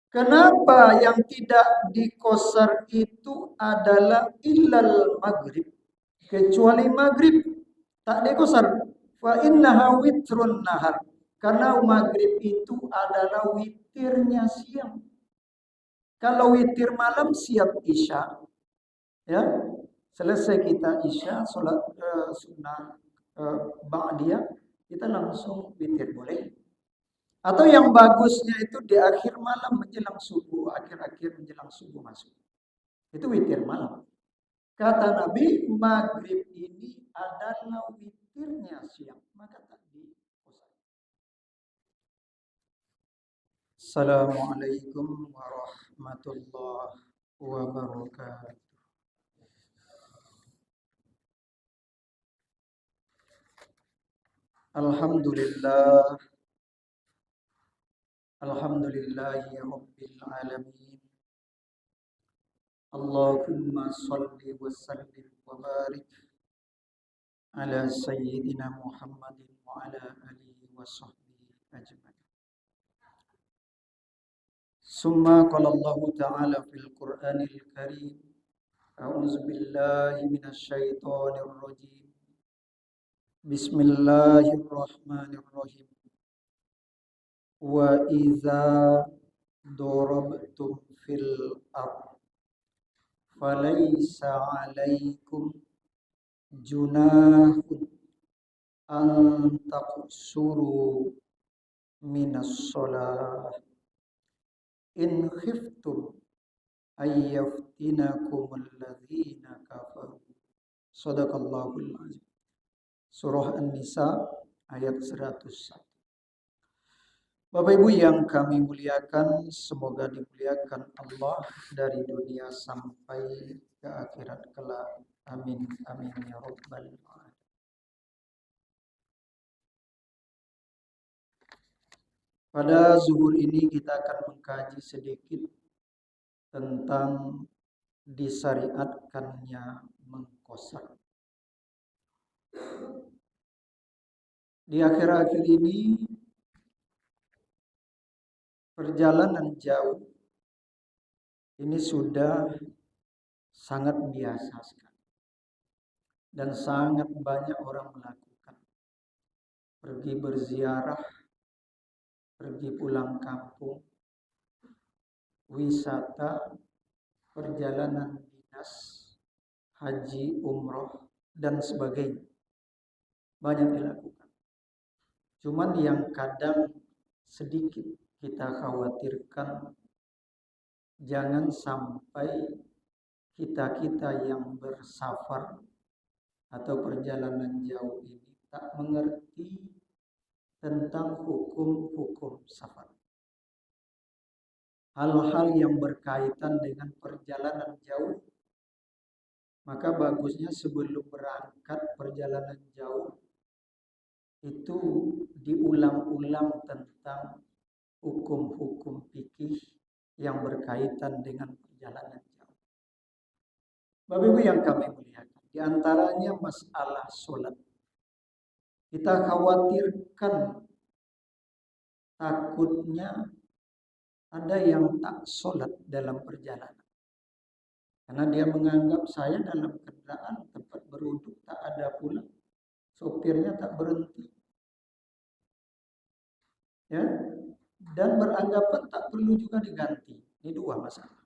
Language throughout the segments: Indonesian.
Kenapa yang tidak dikosar itu adalah illal maghrib, kecuali maghrib tak dikosar. Fa innaha witrun nahar, karena maghrib itu adalah witirnya siang. Kalau witir malam siap isya, ya selesai kita isya sholat sunnah ba'diyah, kita langsung witir boleh. Atau yang bagusnya itu di akhir malam menjelang subuh, akhir-akhir menjelang subuh masuk. Itu witir malam. Kata Nabi, maghrib ini adalah witirnya siang. Maka tadi. Assalamualaikum warahmatullahi wabarakatuh. Alhamdulillah. Alhamdulillahi Rabbil Alamin. Allahumma salli wa sallim wa barik ala Sayyidina Muhammadin wa ala alihi wa sahbihi ajma'in. Summa qala Allah Ta'ala fil Qur'anil Karim. A'udzu billahi minasy syaithanir rajim. Bismillahirrahmanirrahim. Wa idza darabtum fil ardh falaysa 'alaikum junahun an taqsuru minas shalah in khiftum ayyaftinakumul ladzina kafaru. Shadaqallahul azim. Surah An-Nisa ayat 101. Bapak Ibu yang kami muliakan, semoga dimuliakan Allah dari dunia sampai ke akhirat kelak. Amin amin ya rabbal alamin. Pada zuhur ini kita akan mengkaji sedikit tentang disyariatkannya mengkosar. Di akhir-akhir ini perjalanan jauh ini sudah sangat biasa sekali dan sangat banyak orang melakukan. Pergi berziarah, pergi pulang kampung, wisata, perjalanan dinas, haji, umroh, dan sebagainya. Banyak dilakukan. Cuman yang kadang sedikit kita khawatirkan, jangan sampai kita-kita yang bersafar atau perjalanan jauh ini tak mengerti tentang hukum-hukum safar. Hal-hal yang berkaitan dengan perjalanan jauh, maka bagusnya sebelum berangkat perjalanan jauh itu diulang-ulang tentang hukum-hukum fikih yang berkaitan dengan perjalanan jauh. Bapak Ibu yang kami muliakan, di antaranya masalah sholat. Kita khawatirkan takutnya ada yang tak sholat dalam perjalanan. Karena dia menganggap saya dalam kendaraan tempat berwudu tak ada pula. Sopirnya tak berhenti. Ya, dan beranggapan tak perlu juga diganti. Ini dua masalah.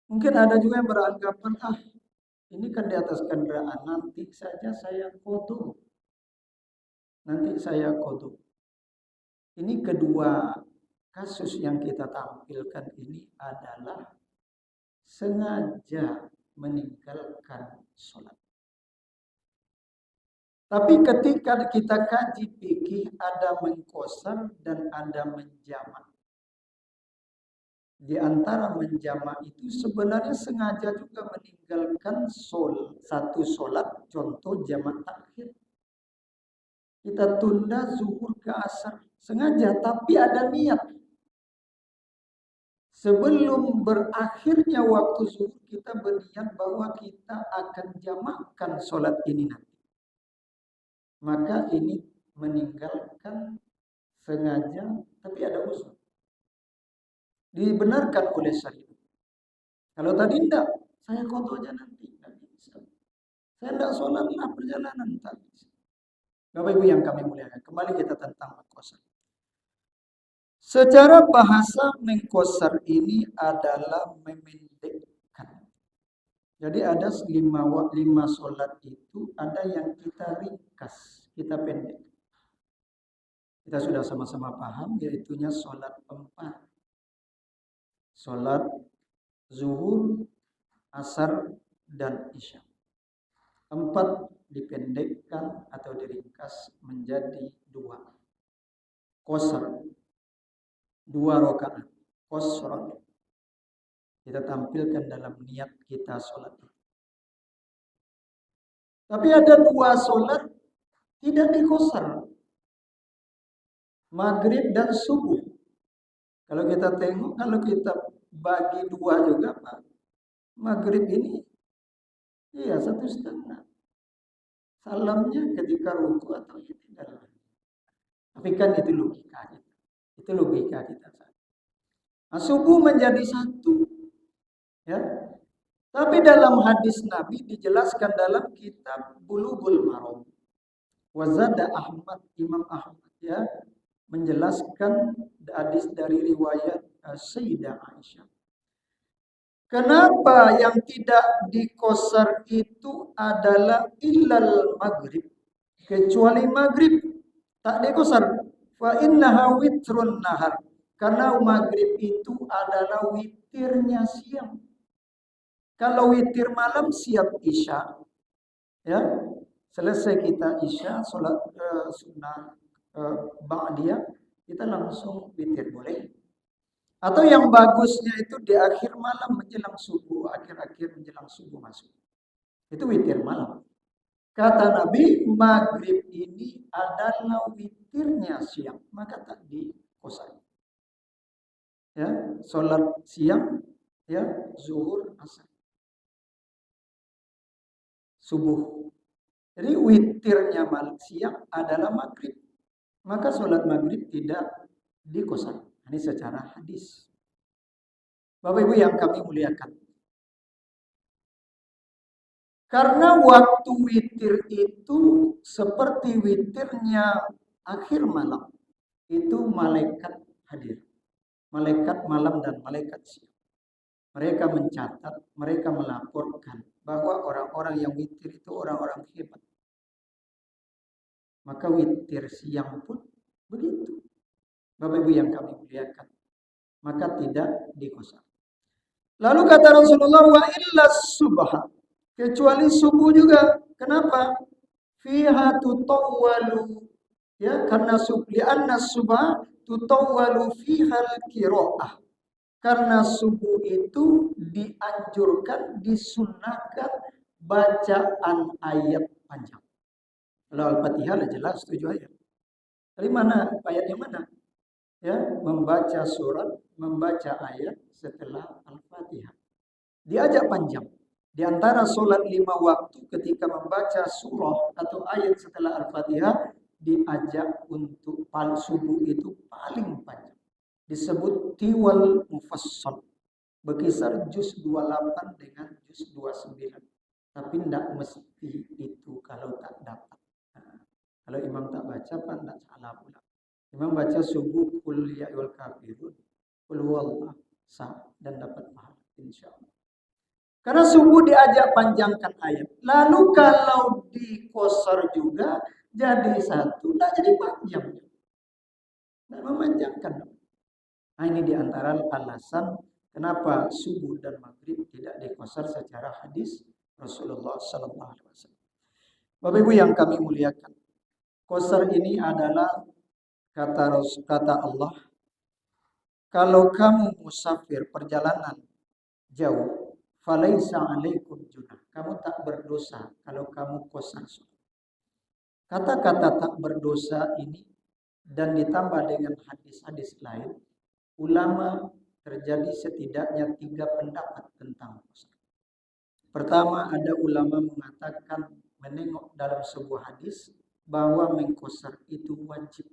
Mungkin ada juga yang beranggapan, ini kan di atas kendaraan, nanti saja saya qodho. Nanti saya qodho. Ini kedua kasus yang kita tampilkan ini adalah sengaja meninggalkan sholat. Tapi ketika kita kaji fikih, ada mengkosar dan ada menjamak. Di antara menjamak itu sebenarnya sengaja juga meninggalkan satu sholat, contoh jamak takhir. Kita tunda zuhur ke asar sengaja, tapi ada niat. Sebelum berakhirnya waktu zuhur, kita berniat bahwa kita akan jamakkan sholat ini nanti. Maka ini meninggalkan sengaja, tapi ada usul. dibenarkan oleh syariat. Kalau tadi enggak, saya qadha aja nanti, enggak bisa. Saya enggak sholatlah perjalanan, tak bisa. Bapak Ibu yang kami muliakan, kembali kita tentang qasar. Secara bahasa mengqasar ini adalah memendekkan. Jadi ada lima sholat itu ada yang kita ringkas, kita pendek. Kita sudah sama-sama paham, yaitunya sholat 4. Sholat zuhur, asar, dan isya. 4 dipendekkan atau diringkas menjadi 2. Qasar, 2 rakaat. Qasran. Kita tampilkan dalam niat kita sholat. Tapi ada 2 sholat tidak diqasar. Maghrib dan subuh. Kalau kita tengok, kalau kita bagi 2 juga, Pak. Maghrib ini, iya 1,5. Salamnya ketika ruku atau tidak. Tapi kan itu logika kita. Itu logika kita. Nah, subuh menjadi 1. Ya. Tapi dalam hadis Nabi dijelaskan dalam kitab Bulughul Maram. Wazada Ahmad, Imam Ahmad ya menjelaskan hadis dari riwayat Sayyidah Aisyah. Kenapa yang tidak diqasar itu adalah illal maghrib, kecuali maghrib tak diqasar. Fa innaha witrun nahar, karena maghrib itu adalah witirnya siang. Kalau witir malam siap isya, ya selesai kita isya, sholat sunnah ba'diyah, kita langsung witir boleh. Atau yang bagusnya itu di akhir malam menjelang subuh, akhir-akhir menjelang subuh masuk. Itu witir malam. Kata Nabi, maghrib ini adalah witirnya siang, maka tak diqasar. Ya, sholat siang, ya zuhur, asar, subuh. Jadi witirnya siang adalah maghrib. Maka sholat maghrib tidak diqasar. Ini secara hadis. Bapak Ibu yang kami muliakan. Karena waktu witir itu seperti witirnya akhir malam. Itu malaikat hadir. Malaikat malam dan malaikat siang. Mereka mencatat, mereka melaporkan bahwa orang-orang yang witir itu orang-orang hebat. Maka witir siang pun begitu. Bapak Ibu yang kami muliakan, maka tidak diqasar. Lalu kata Rasulullah, wa illa subha, kecuali subuh juga. Kenapa? Fiha tutawwalu, ya karena li'anna subha tutawwalu fiha al-qiraah. Karena subuh itu dianjurkan, disunnahkan bacaan ayat panjang. Kalau Al-Fatihah jelas 7 ayat. Dari mana ayatnya mana? Ya, membaca surat, membaca ayat setelah Al-Fatihah. Diajak panjang. Di antara sholat 5 waktu ketika membaca surah atau ayat setelah Al-Fatihah, diajak untuk subuh itu paling panjang. Disebut tiwal mufassal. Berkisar juz 28 dengan juz 29. Tapi tidak mesti itu kalau tak dapat. Nah, kalau imam tak baca, kan tidak salah pula. Imam baca subuh kul ya ayyuhal kafirun, kul huwallahu sah, dan dapat pahala insyaallah. Karena subuh diajak panjangkan ayat. Lalu kalau diqasar juga jadi 1, tidak jadi panjang. Tidak memanjangkan. Nah, ini diantara alasan kenapa subuh dan maghrib tidak diqasar secara hadis Rasulullah sallallahu alaihi wasallam. Bapak Ibu yang kami muliakan, qasar ini adalah kata Allah, kalau kamu musafir perjalanan jauh, falaisa alaikum junah, kamu tak berdosa kalau kamu qasar. Kata-kata tak berdosa ini dan ditambah dengan hadis-hadis lain, ulama terjadi setidaknya 3 pendapat tentang qasar. Pertama, ada ulama mengatakan menengok dalam sebuah hadis bahwa mengqasar itu wajib.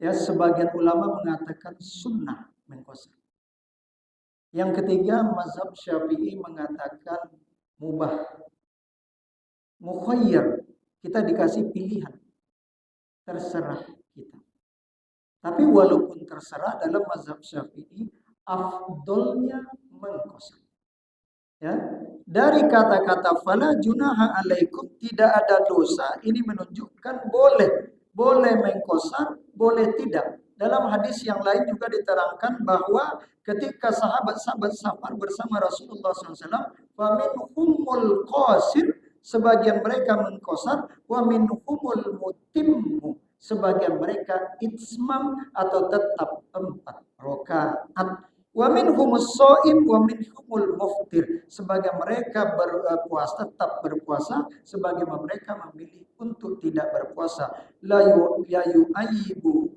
Ya, sebagian ulama mengatakan sunnah mengqasar. Yang ketiga, mazhab Syafi'i mengatakan mubah, mukhayyar. Kita dikasih pilihan, terserah kita. Tapi walaupun terserah, dalam mazhab Syafi'i afdolnya mengqasar. Ya, dari kata-kata fala junaha alaikum, tidak ada dosa, ini menunjukkan boleh mengqasar, boleh tidak. Dalam hadis yang lain juga diterangkan bahwa ketika sahabat-sahabat safar bersama Rasulullah SAW, wa minhumul qasir, sebagian mereka mengqasar, wa minhumul mutimmu, sebagian mereka itmam atau tetap 4 rakaat. Wa minhumus shaim wa minhumul muftir. Sebagian mereka berpuasa, tetap berpuasa, sebagian mereka memilih untuk tidak berpuasa. La yu'ayyibu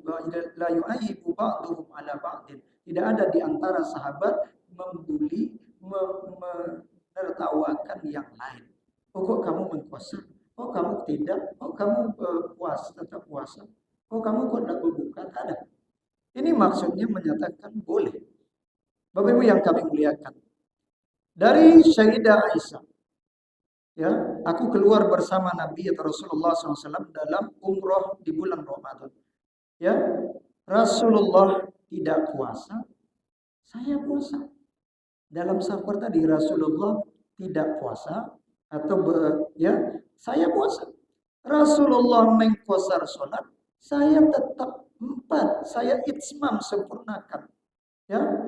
ba'duhum ala ba'din. Tidak ada di antara sahabat membuli, menertawakan yang lain. Oh, kok kamu berpuasa? Oh, kamu tidak? Oh, kamu puasa, tetap puasa? Oh, kamu kok tidak berbuka? Tak ada. Ini maksudnya menyatakan boleh. Bapak Ibu yang kami muliakan, dari Sayyidah Aisyah, ya, aku keluar bersama Nabi atau Rasulullah SAW dalam umroh di bulan Ramadan. Ya, Rasulullah tidak puasa, saya puasa. Dalam safar tadi Rasulullah tidak puasa atau ya, saya puasa. Rasulullah mengqasar sholat, saya tetap 4, saya itmam sempurnakan. Ya,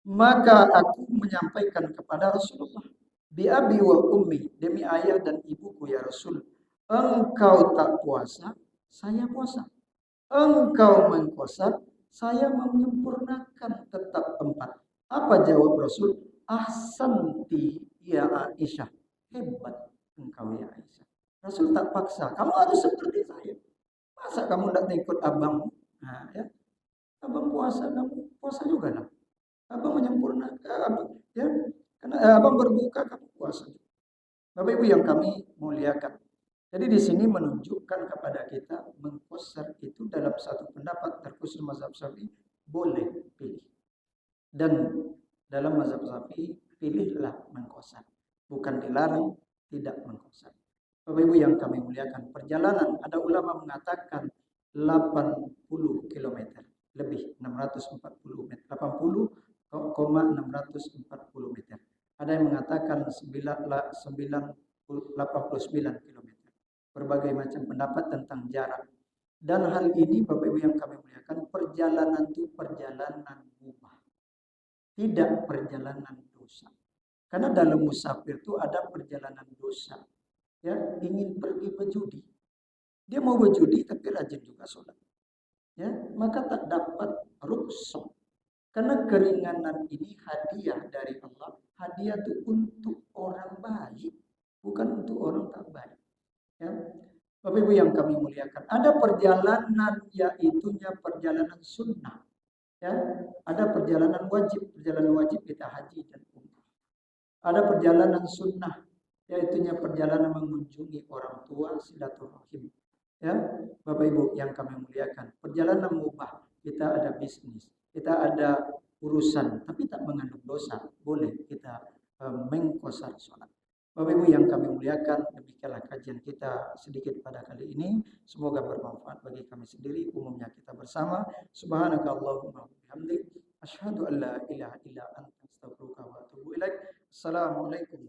maka aku menyampaikan kepada Rasulullah, bi abi wa ummi, demi ayah dan ibuku ya Rasul, engkau tak puasa, saya puasa. Engkau mengqasar, saya menyempurnakan tetap 4. Apa jawab Rasul? Ahsanti ya Aisyah. Hebat engkau ya Aisyah. Rasul tak paksa, kamu harus seperti saya. Masa kamu tidak ikut abang? Nah, ya. Abang puasa, kamu puasa juga lah. Abang menyempurnakan, ya, karena abang berbuka, kamu puasa. Bapak Ibu yang kami muliakan. Jadi di sini menunjukkan kepada kita mengqasar itu dalam satu pendapat terkhusus mazhab Syafi'i boleh pilih. Dan dalam mazhab Syafi'i pilihlah mengqasar, bukan dilarang tidak mengqasar. Bapak Ibu yang kami muliakan, perjalanan ada ulama mengatakan 80 km lebih, 640 meter, 80,640 meter. Ada yang mengatakan 89 km. Berbagai macam pendapat tentang jarak. Dan hal ini Bapak Ibu yang kami muliakan, perjalanan itu perjalanan mubah, tidak perjalanan dosa. Karena dalam musafir itu ada perjalanan dosa. Ya, ingin pergi berjudi. Dia mau berjudi tapi rajin juga sholat. Ya, maka tak dapat rukhsah. Karena keringanan ini hadiah dari Allah. Hadiah itu untuk orang baik, bukan untuk orang tak baik. Ya. Bapak Ibu yang kami muliakan, ada perjalanan yaitunya perjalanan sunnah. Ya, ada perjalanan wajib kita haji dan umrah. Ada perjalanan sunnah, yaitunya perjalanan mengunjungi orang tua, silaturahim. Ya, Bapak Ibu yang kami muliakan, perjalanan mubah, kita ada bisnis, kita ada urusan, tapi tak mengandung dosa, boleh kita mengqasar sholat. Bapak Ibu yang kami muliakan, demikianlah kajian kita sedikit pada kali ini. Semoga bermanfaat bagi kami sendiri, umumnya kita bersama. Subhanakallahumma wa bihamdik, asyhadu an la ilaha illa anta, astaghfiruka wa atubu ilaik. Assalamualaikum